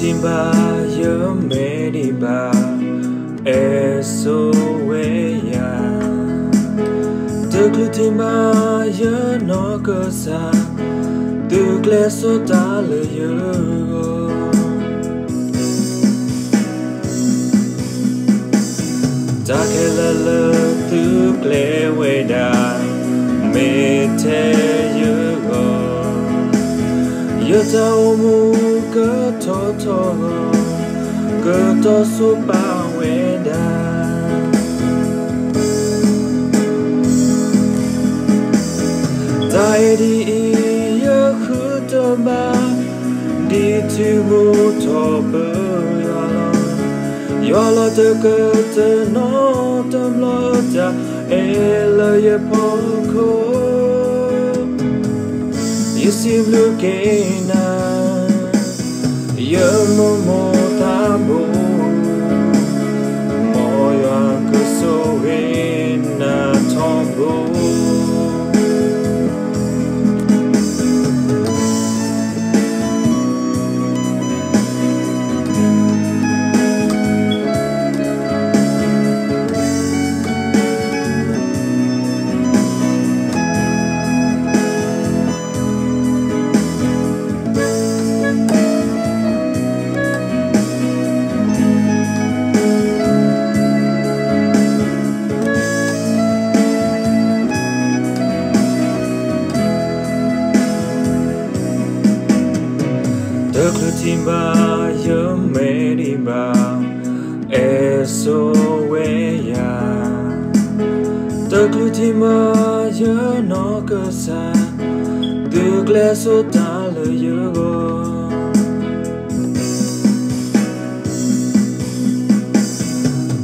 timba yo me di ba eso we ya Được timba yo no cơ sa Được lẽ số ta lời yo Ta kể là lỡ được lẽ we da me te yo Yo tao mu cơ to cơ to số ba we da Tai đi yo khu to ba đi tu mu to bơ yo lo te cơ te no tâm lo ta e la ye po ko You seem looking at You're more tabo Moya kuso in a tombo Được timba yo me di ba eso we ya Được timba yo no cơ sa Được lẽ số ta lời yo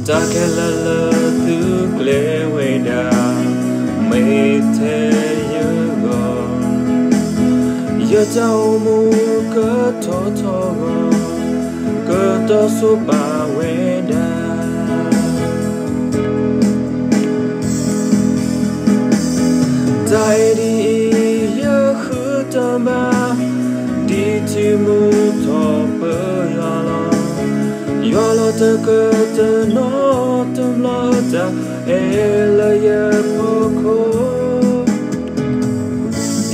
Ta kể là lỡ được lẽ we da me te yo Yo tao mu cơ to số ba we da Tai đi yo khu to ba đi tu mu to bơ yo lo te cơ te no tâm lo ta e la ye po ko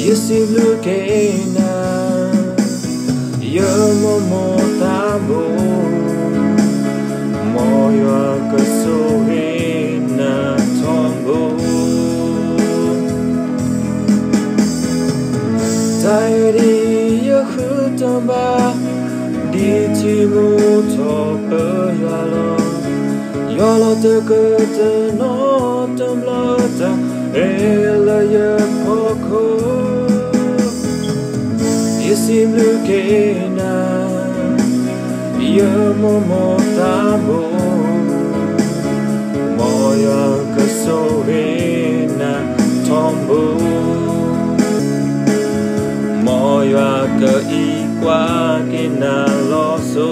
You seem looking at You're more tabo Moya kuso in a tombo Tidy yo khutamba Đi tu mu to bơ yo lo te cơ te no tâm lo ta e la ye po ko You seem looking at You're more tabo Moya kuso in a tombo Moya ka i qua kina lo so